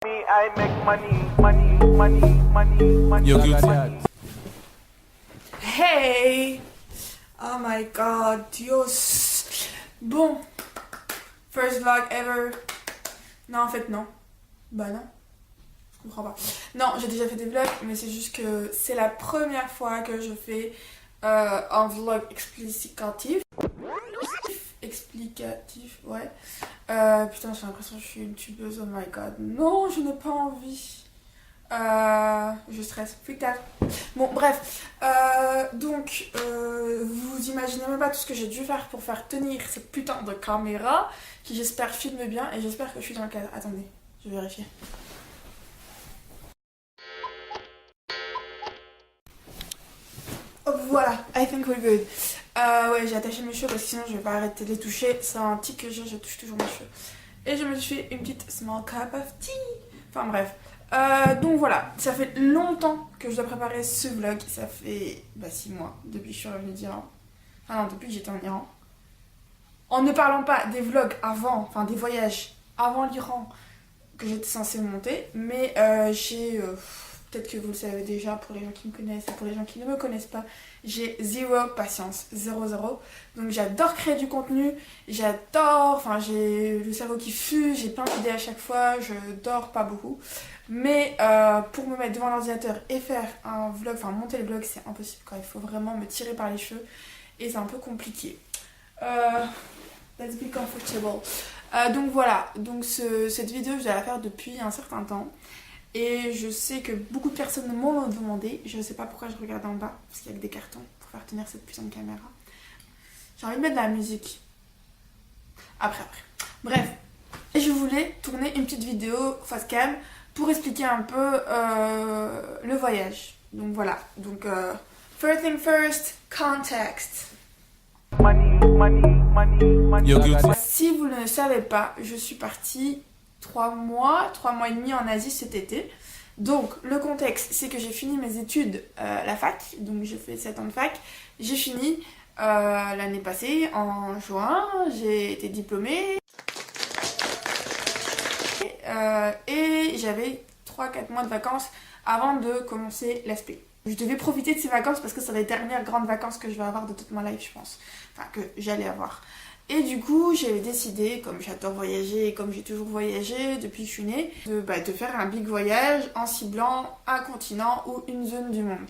I make money. Yo, good. Hey! Oh my god, Dios! Bon, first vlog ever. Non, en fait, non. Bah non. Je comprends pas. Non, j'ai déjà fait des vlogs, mais c'est juste que c'est la première fois que je fais un vlog explicatif. Explicatif, ouais. Putain, j'ai l'impression que je suis une tubeuse, oh my god. Non, je n'ai pas envie. Je stresse, plus tard. Bon, bref. Donc, vous imaginez même pas tout ce que j'ai dû faire pour faire tenir cette putain de caméra qui, j'espère, filme bien et j'espère que je suis dans le cadre. Attendez, je vais vérifier. Oh, voilà, I think we're good. Ouais, j'ai attaché mes cheveux parce que sinon je vais pas arrêter de les toucher. C'est un tic que j'ai, je touche toujours mes cheveux. Et je me suis fait une petite small cup of tea. Enfin bref. Donc voilà, ça fait longtemps que je dois préparer ce vlog. Ça fait 6 mois depuis que je suis revenue d'Iran. Enfin non, depuis que j'étais en Iran. En ne parlant pas des vlogs avant, enfin des voyages avant l'Iran que j'étais censée monter. Mais j'ai... peut-être que vous le savez déjà pour les gens qui me connaissent et pour les gens qui ne me connaissent pas, j'ai zéro patience, 0. Donc j'adore créer du contenu, j'adore, enfin j'ai le cerveau qui fuse, j'ai plein d'idées à chaque fois, je dors pas beaucoup. Mais pour me mettre devant l'ordinateur et faire un vlog, enfin monter le vlog, c'est impossible quoi, il faut vraiment me tirer par les cheveux et c'est un peu compliqué. Let's be comfortable. Donc voilà, donc cette vidéo je dois la faire depuis un certain temps. Et je sais que beaucoup de personnes m'ont demandé, je ne sais pas pourquoi je regarde en bas, parce qu'il y a que des cartons pour faire tenir cette putain de caméra. J'ai envie de mettre de la musique. Après. Bref, et je voulais tourner une petite vidéo face cam pour expliquer un peu le voyage. Donc voilà, donc first thing first, context. Yo, good. Si vous ne le savez pas, je suis partie 3 mois et demi en Asie cet été. Donc le contexte, c'est que j'ai fini mes études à la fac, donc j'ai fait 7 ans de fac. J'ai fini l'année passée en juin, j'ai été diplômée et j'avais 3-4 mois de vacances avant de commencer l'ASP. Je devais profiter de ces vacances parce que c'est les dernières grandes vacances que je vais avoir de toute ma life, je pense. Enfin, que j'allais avoir. Et du coup, j'avais décidé, comme j'adore voyager et comme j'ai toujours voyagé depuis que je suis née, de faire un big voyage en ciblant un continent ou une zone du monde.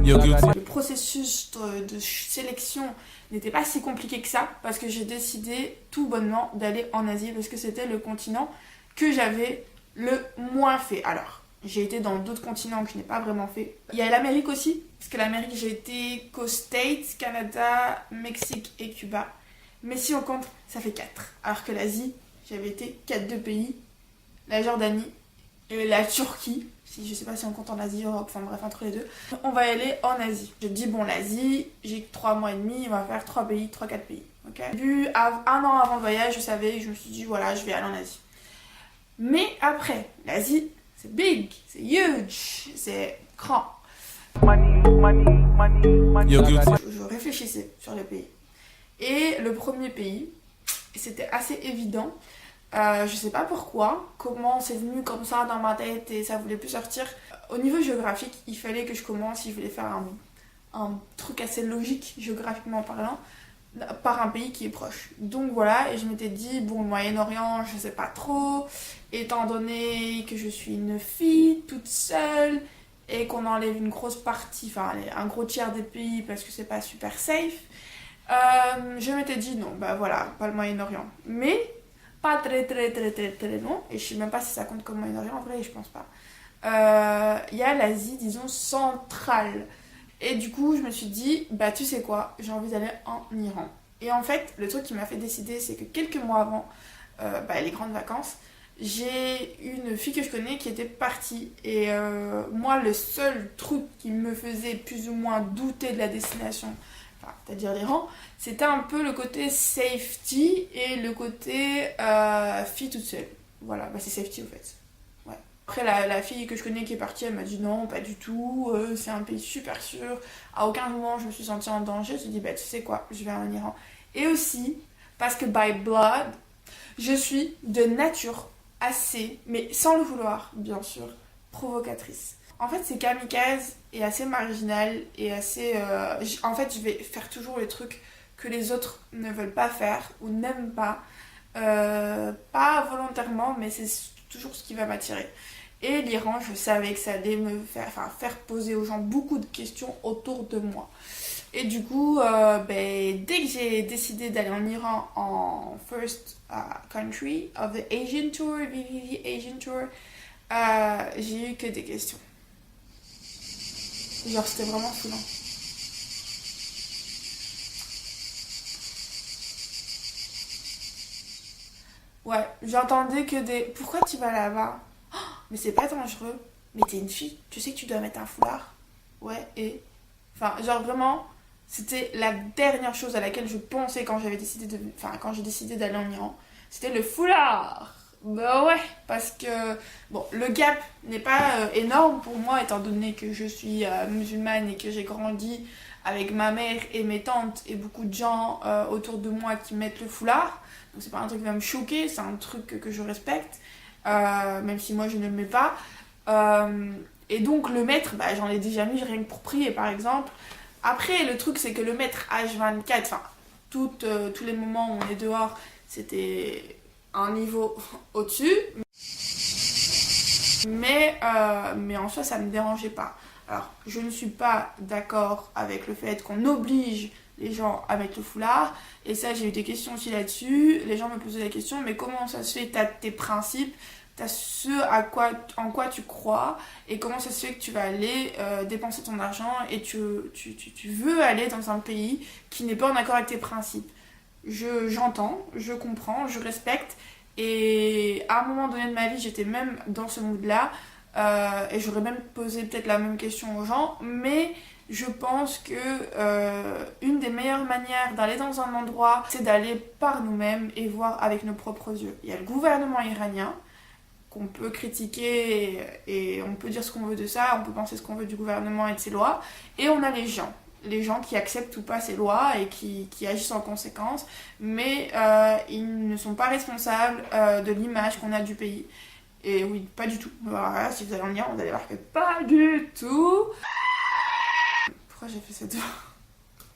Yo, good. Le processus de sélection n'était pas si compliqué que ça parce que j'ai décidé tout bonnement d'aller en Asie parce que c'était le continent que j'avais le moins fait. Alors, j'ai été dans d'autres continents que je n'ai pas vraiment fait. Il y a l'Amérique aussi, parce que l'Amérique, j'ai été qu'aux States, Canada, Mexique et Cuba. Mais si on compte, ça fait 4. Alors que l'Asie, j'avais été 2 pays. La Jordanie et la Turquie. Je sais pas si on compte en Asie, Europe, enfin bref, entre les deux. On va y aller en Asie. Je dis, bon, l'Asie, j'ai 3 mois et demi, on va faire 3 pays, 3-4 pays. Ok. Début, 1 an avant le voyage, je savais, je me suis dit, voilà, je vais aller en Asie. Mais après, l'Asie, c'est big, c'est huge, c'est grand. Yo, good. Je réfléchissais sur les pays. Et le premier pays, c'était assez évident. Je sais pas pourquoi, comment c'est venu comme ça dans ma tête et ça voulait plus sortir. Au niveau géographique, il fallait que je commence, si je voulais faire un truc assez logique, géographiquement parlant, par un pays qui est proche. Donc voilà, et je m'étais dit, bon, le Moyen-Orient, je sais pas trop, étant donné que je suis une fille toute seule et qu'on enlève une grosse partie, enfin un gros tiers des pays parce que c'est pas super safe, je m'étais dit non, voilà, pas le Moyen-Orient. Mais pas très long, et je sais même pas si ça compte comme Moyen-Orient, en vrai, je pense pas. Il y a l'Asie, disons, centrale. Et du coup, je me suis dit, tu sais quoi, j'ai envie d'aller en Iran. Et en fait, le truc qui m'a fait décider, c'est que quelques mois avant les grandes vacances, j'ai une fille que je connais qui était partie. Et moi, le seul truc qui me faisait plus ou moins douter de la destination, c'est-à-dire l'Iran, c'était un peu le côté safety et le côté fille toute seule. Voilà, c'est safety au fait. Ouais. Après, la fille que je connais qui est partie, elle m'a dit non, pas du tout, c'est un pays super sûr. À aucun moment je me suis sentie en danger. Je me suis dit, tu sais quoi, je vais en Iran. Et aussi, parce que by blood, je suis de nature assez, mais sans le vouloir, bien sûr, provocatrice. En fait, c'est kamikaze et assez marginal et assez... en fait, je vais faire toujours les trucs que les autres ne veulent pas faire ou n'aiment pas. Pas volontairement, mais c'est toujours ce qui va m'attirer. Et l'Iran, je savais que ça allait me faire poser aux gens beaucoup de questions autour de moi. Et du coup, dès que j'ai décidé d'aller en Iran en First Country of the Asian Tour, VVV Asian Tour, j'ai eu que des questions. Genre, c'était vraiment saoulant. Ouais, j'entendais que des... Pourquoi tu vas là-bas? Oh, mais c'est pas dangereux. Mais t'es une fille, tu sais que tu dois mettre un foulard. Ouais, et... Enfin, genre vraiment, c'était la dernière chose à laquelle je pensais quand j'avais décidé de... Enfin, quand j'ai décidé d'aller en Iran. C'était le foulard. Bah ouais, parce que... Bon, le gap n'est pas énorme pour moi, étant donné que je suis musulmane et que j'ai grandi avec ma mère et mes tantes et beaucoup de gens autour de moi qui mettent le foulard. Donc c'est pas un truc qui va me choquer, c'est un truc que je respecte, même si moi je ne le mets pas. Et donc le mettre, bah, j'en ai déjà mis rien que pour prier par exemple. Après le truc c'est que le mettre H24, enfin tous les moments où on est dehors, c'était un niveau au-dessus. Mais en soi ça me dérangeait pas. Alors je ne suis pas d'accord avec le fait qu'on oblige les gens à mettre le foulard. Et ça, j'ai eu des questions aussi là-dessus. Les gens me posaient la question, mais comment ça se fait? T'as tes principes, t'as en quoi tu crois, et comment ça se fait que tu vas aller dépenser ton argent et tu veux aller dans un pays qui n'est pas en accord avec tes principes. J'entends, je comprends, je respecte. Et à un moment donné de ma vie, j'étais même dans ce mood-là. Et j'aurais même posé peut-être la même question aux gens, mais je pense que une des meilleures manières d'aller dans un endroit, c'est d'aller par nous-mêmes et voir avec nos propres yeux. Il y a le gouvernement iranien qu'on peut critiquer et on peut dire ce qu'on veut de ça, on peut penser ce qu'on veut du gouvernement et de ses lois, et on a les gens qui acceptent ou pas ces lois et qui agissent en conséquence, mais ils ne sont pas responsables de l'image qu'on a du pays. Et oui, pas du tout. Voilà, si vous allez en Iran, vous allez voir que pas du tout. Pourquoi j'ai fait cette voix?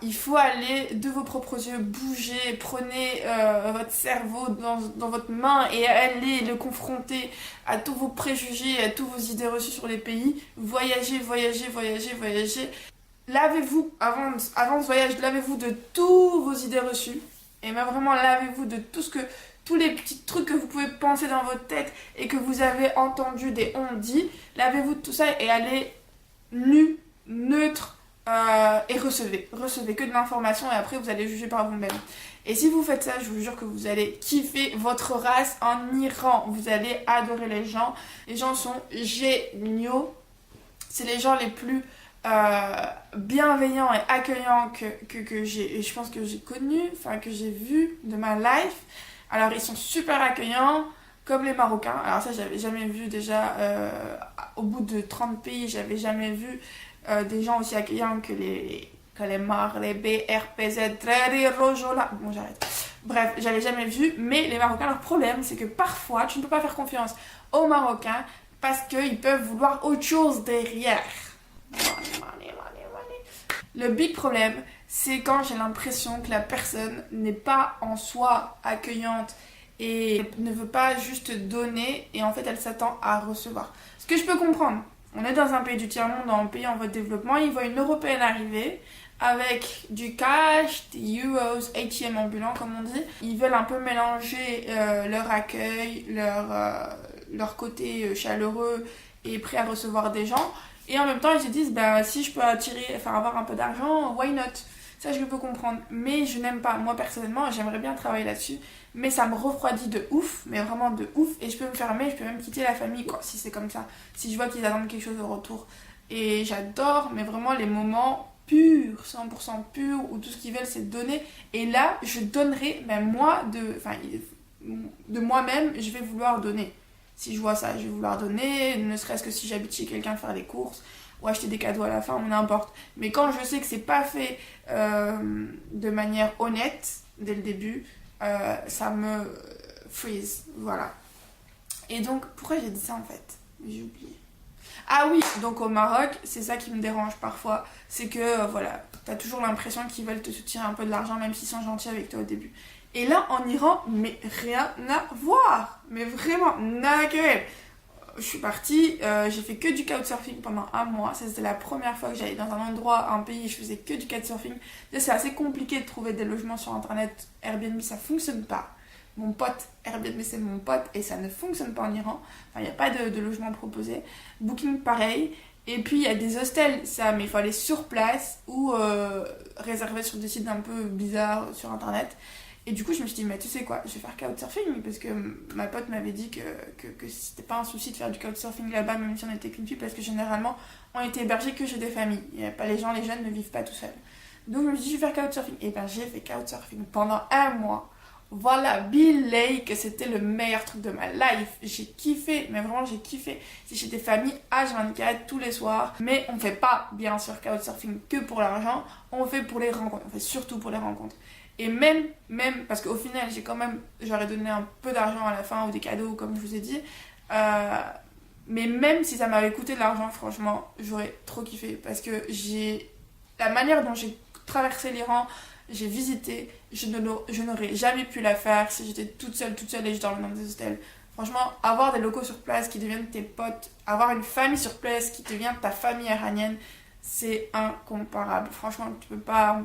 Il faut aller de vos propres yeux, bouger, prenez votre cerveau dans votre main et allez le confronter à tous vos préjugés, à tous vos idées reçues sur les pays. Voyagez, voyagez, voyagez, voyagez. Lavez-vous, avant ce voyage, lavez-vous de tous vos idées reçues. Et même vraiment, lavez-vous de tous les petits trucs que vous pouvez penser dans votre tête et que vous avez entendu des on-dit. Lavez-vous de tout ça et allez nu, neutre et recevez. Recevez que de l'information et après vous allez juger par vous-même. Et si vous faites ça, je vous jure que vous allez kiffer votre race en Iran. Vous allez adorer les gens. Les gens sont géniaux. C'est les gens les plus bienveillants et accueillants que je pense que j'ai connu, enfin que j'ai vu de ma life. Alors ils sont super accueillants, comme les Marocains. Alors ça j'avais jamais vu déjà, au bout de 30 pays, j'avais jamais vu des gens aussi accueillants que les Mar, les BRPZ, Treri, Rojola. Bon j'arrête. Bref, j'avais jamais vu, mais les Marocains, leur problème c'est que parfois tu ne peux pas faire confiance aux Marocains parce qu'ils peuvent vouloir autre chose derrière. Le big problème, c'est quand j'ai l'impression que la personne n'est pas en soi accueillante et ne veut pas juste donner et en fait elle s'attend à recevoir. Ce que je peux comprendre, on est dans un pays du tiers-monde, un pays en voie de développement, ils voient une Européenne arriver avec du cash, des euros, ATM ambulant comme on dit. Ils veulent un peu mélanger leur accueil, leur côté chaleureux et prêt à recevoir des gens. Et en même temps, ils se disent, bah, si je peux avoir un peu d'argent, why not? Ça, je peux comprendre. Mais je n'aime pas. Moi, personnellement, j'aimerais bien travailler là-dessus. Mais ça me refroidit de ouf, mais vraiment de ouf. Et je peux me fermer, je peux même quitter la famille, quoi, si c'est comme ça. Si je vois qu'ils attendent quelque chose au retour. Et j'adore, mais vraiment, les moments purs, 100% purs, où tout ce qu'ils veulent, c'est donner. Et là, je donnerai, même moi, de moi-même, je vais vouloir donner. Si je vois ça, je vais vouloir donner, ne serait-ce que si j'habite chez quelqu'un faire les courses ou acheter des cadeaux à la fin, ou n'importe. Mais quand je sais que c'est pas fait de manière honnête dès le début, ça me freeze, voilà. Et donc, pourquoi j'ai dit ça en fait? J'ai oublié. Ah oui, donc au Maroc, c'est ça qui me dérange parfois. C'est que, voilà, t'as toujours l'impression qu'ils veulent te soutirer un peu de l'argent, même s'ils sont gentils avec toi au début. Et là, en Iran, mais rien à voir. Mais vraiment, nada que ver. Je suis partie, j'ai fait que du couchsurfing pendant un mois. Ça, c'était la première fois que j'allais dans un endroit, un pays, et je faisais que du couchsurfing. C'est assez compliqué de trouver des logements sur internet. Airbnb, ça fonctionne pas. Mon pote, Airbnb, c'est mon pote, et ça ne fonctionne pas en Iran. Enfin, il n'y a pas de logement proposé. Booking, pareil. Et puis, il y a des hostels, ça, mais il faut aller sur place ou réserver sur des sites un peu bizarres sur internet. Et du coup, je me suis dit, mais tu sais quoi, je vais faire couchsurfing parce que ma pote m'avait dit que c'était pas un souci de faire du couchsurfing là-bas, même si on était qu'une fille, parce que généralement, on était hébergés que chez des familles. Il y a pas, les jeunes ne vivent pas tout seuls. Donc, je me suis dit, je vais faire couchsurfing. Et ben, j'ai fait couchsurfing pendant un mois. Voilà, Bill Lake, c'était le meilleur truc de ma life. J'ai kiffé, mais vraiment, j'ai kiffé. C'est chez des familles H24 tous les soirs. Mais on fait pas, bien sûr, couchsurfing que pour l'argent. On fait pour les rencontres. On fait surtout pour les rencontres. Et même, parce qu'au final, j'aurais donné un peu d'argent à la fin ou des cadeaux, comme je vous ai dit. Mais même si ça m'avait coûté de l'argent, franchement, j'aurais trop kiffé. Parce que la manière dont j'ai traversé l'Iran, j'ai visité, je n'aurais jamais pu la faire si j'étais toute seule et je dormais dans des hostels. Franchement, avoir des locaux sur place qui deviennent tes potes, avoir une famille sur place qui devient ta famille iranienne, c'est incomparable. Franchement, on peut pas.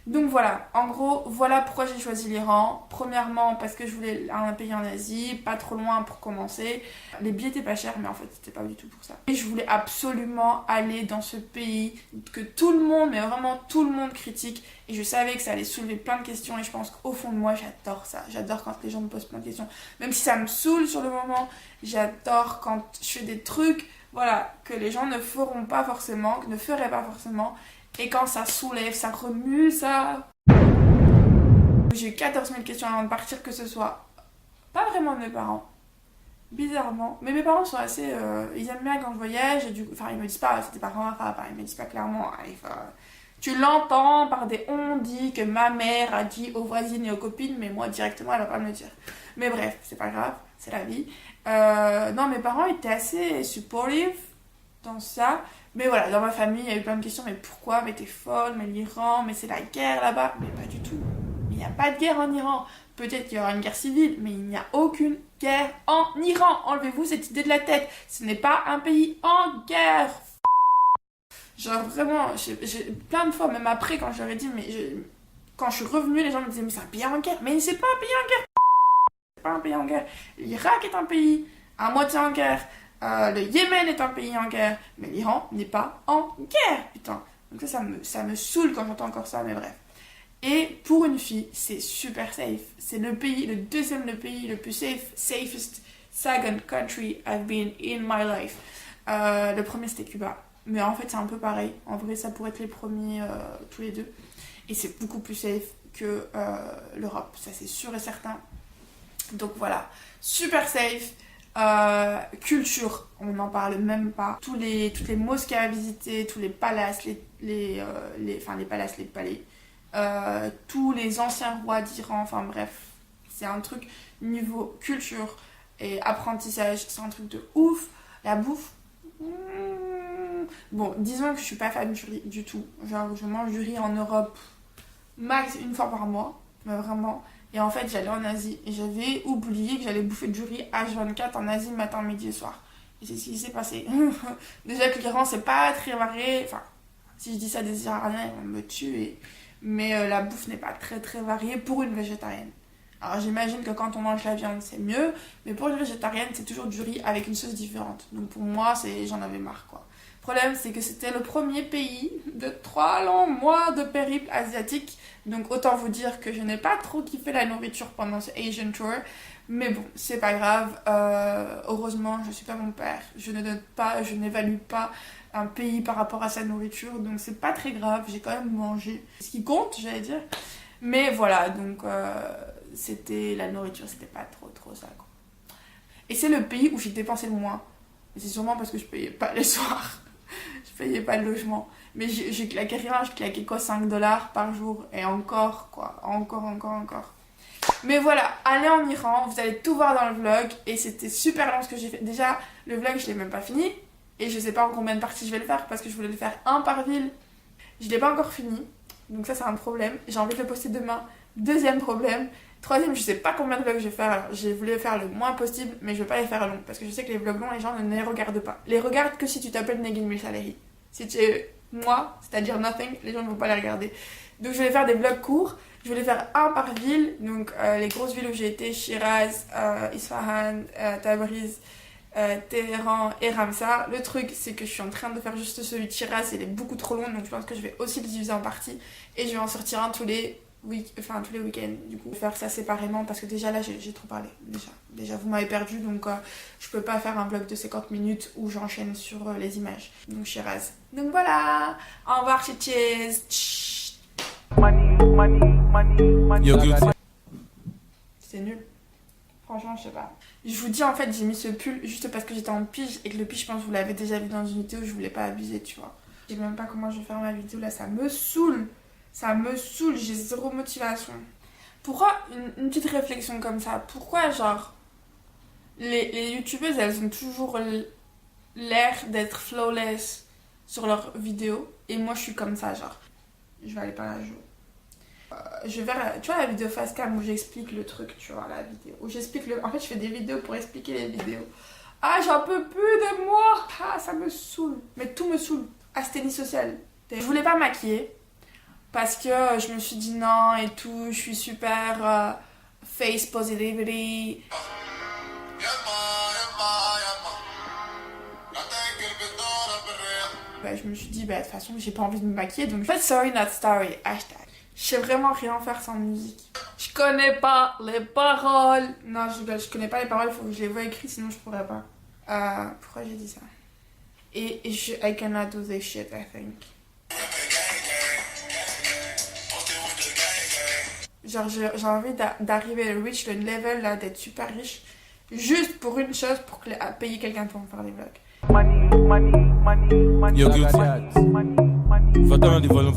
Donc voilà, en gros, voilà pourquoi j'ai choisi l'Iran. Premièrement, parce que je voulais un pays en Asie, pas trop loin pour commencer. Les billets étaient pas chers, mais en fait, c'était pas du tout pour ça. Et je voulais absolument aller dans ce pays que tout le monde, mais vraiment tout le monde critique. Et je savais que ça allait soulever plein de questions. Et je pense qu'au fond de moi, j'adore ça. J'adore quand les gens me posent plein de questions. Même si ça me saoule sur le moment, j'adore quand je fais des trucs, voilà, que les gens ne feraient pas forcément. Et quand ça soulève, ça remue, ça... J'ai eu 14 000 questions avant de partir, que ce soit pas vraiment de mes parents, bizarrement. Mais mes parents sont assez... ils aiment bien quand je voyage, et du coup... Enfin, ils me disent pas, c'était pas grave, ils me disent pas clairement... Tu l'entends par des on dit que ma mère a dit aux voisines et aux copines, mais moi, directement, elle va pas me le dire. Mais bref, c'est pas grave, c'est la vie. Non, mes parents étaient assez supportive dans ça. Mais voilà, dans ma famille, il y a eu plein de questions. Mais pourquoi? Mais t'es folle, mais l'Iran, mais c'est la guerre là-bas. Mais pas du tout. Il n'y a pas de guerre en Iran. Peut-être qu'il y aura une guerre civile, mais il n'y a aucune guerre en Iran. Enlevez-vous cette idée de la tête. Ce n'est pas un pays en guerre. Genre vraiment, j'ai plein de fois, même après, quand je leur ai dit, quand je suis revenue, les gens me disaient, mais c'est un pays en guerre. Mais c'est pas un pays en guerre. C'est pas un pays en guerre. L'Irak est un pays à moitié en guerre. Le Yémen est un pays en guerre, mais l'Iran n'est pas en guerre, putain. Donc ça me saoule quand j'entends encore ça, mais bref. Et pour une fille, c'est super safe. C'est le pays le plus safest second country I've been in my life. Le premier c'était Cuba, mais en fait c'est un peu pareil. En vrai, ça pourrait être les premiers tous les deux. Et c'est beaucoup plus safe que l'Europe, ça c'est sûr et certain. Donc voilà, super safe. Culture, on n'en parle même pas. Toutes les mosquées à visiter, tous les palaces, les palais, tous les anciens rois d'Iran, enfin bref, c'est un truc niveau culture et apprentissage, c'est un truc de ouf. La bouffe, bon, disons que je suis pas fan du riz du tout. Genre, je mange du riz en Europe max une fois par mois, mais vraiment. Et en fait, j'allais en Asie et j'avais oublié que j'allais bouffer du riz H24 en Asie matin, midi et soir. Et c'est ce qui s'est passé. Déjà que l'Iran, c'est pas très varié. Enfin, si je dis ça des Iraniens, ils vont me tuer. Mais la bouffe n'est pas très très variée pour une végétarienne. Alors j'imagine que quand on mange la viande, c'est mieux. Mais pour une végétarienne, c'est toujours du riz avec une sauce différente. Donc pour moi, j'en avais marre, quoi. Le problème, c'est que c'était le premier pays de 3 longs mois de périple asiatique. Donc autant vous dire que je n'ai pas trop kiffé la nourriture pendant ce Asian Tour. Mais bon, c'est pas grave. Heureusement, je suis pas mon père. Je ne note pas, je n'évalue pas un pays par rapport à sa nourriture. Donc c'est pas très grave, j'ai quand même mangé. Ce qui compte, j'allais dire. Mais voilà, donc la nourriture, c'était pas trop ça, quoi. Et c'est le pays où j'ai dépensé le moins. Et c'est sûrement parce que je payais pas les soirs. Je payais pas le logement. Mais j'ai claqué rien, je claquais quoi, 5 $ par jour. Et encore, quoi. Encore. Mais voilà, allez en Iran, vous allez tout voir dans le vlog. Et c'était super long ce que j'ai fait. Déjà, le vlog, je l'ai même pas fini. Et je sais pas en combien de parties je vais le faire parce que je voulais le faire un par ville. Je l'ai pas encore fini. Donc ça, c'est un problème. J'ai envie de le poster demain. Deuxième problème. Troisième, je sais pas combien de vlogs je vais faire. Alors, j'ai voulu faire le moins possible, mais je veux pas les faire longs. Parce que je sais que les vlogs longs, les gens ne les regardent pas. Les regardent que si tu t'appelles Negin Milsaleri. Si tu es moi, c'est-à-dire nothing, les gens ne vont pas les regarder. Donc je vais faire des vlogs courts. Je vais les faire un par ville. Donc les grosses villes où j'ai été, Shiraz, Isfahan, Tabriz, Téhéran et Ramsar. Le truc, c'est que je suis en train de faire juste celui de Shiraz. Il est beaucoup trop long, donc je pense que je vais aussi le diviser en parties. Et je vais en sortir un tous les week-ends. Du coup, faire ça séparément parce que déjà là, j'ai trop parlé. Déjà vous m'avez perdu, donc je peux pas faire un vlog de 50 minutes où j'enchaîne sur les images. Donc Shiraz. Donc voilà. Au revoir, cheers. You're guilty. C'est nul. Franchement, je sais pas. Je vous dis, en fait, j'ai mis ce pull juste parce que j'étais en pige et que le pige, je pense que vous l'avez déjà vu dans une vidéo, je voulais pas abuser, tu vois. Je sais même pas comment je vais faire ma vidéo là, ça me saoule. Ça me saoule, j'ai zéro motivation. Pourquoi une petite réflexion comme ça? Pourquoi, genre, les youtubeuses, elles ont toujours l'air d'être flawless sur leurs vidéos et moi, je suis comme ça, genre. Je vais aller par là, je vais faire, tu vois, la vidéo face cam où j'explique le truc, tu vois, la vidéo. Où j'explique le. En fait, je fais des vidéos pour expliquer les vidéos. Ah, j'en peux plus de moi! Ah, ça me saoule. Mais tout me saoule. Asthénie sociale. Je voulais pas maquiller. Parce que je me suis dit non et tout, je suis super face positivity. Bah, je me suis dit, bah, de toute façon, j'ai pas envie de me maquiller, donc but sorry not sorry, hashtag. Je sais vraiment rien faire sans musique. Je connais pas les paroles. Non, je connais pas les paroles, il faut que je les vois écrites, sinon je pourrais pas. Pourquoi j'ai dit ça? I cannot do this shit, I think. Genre j'ai envie d'arriver à reach le level là, d'être super riche, juste pour une chose, pour payer quelqu'un pour me faire des vlogs. You're guilty. Va-t'en, dis-moi.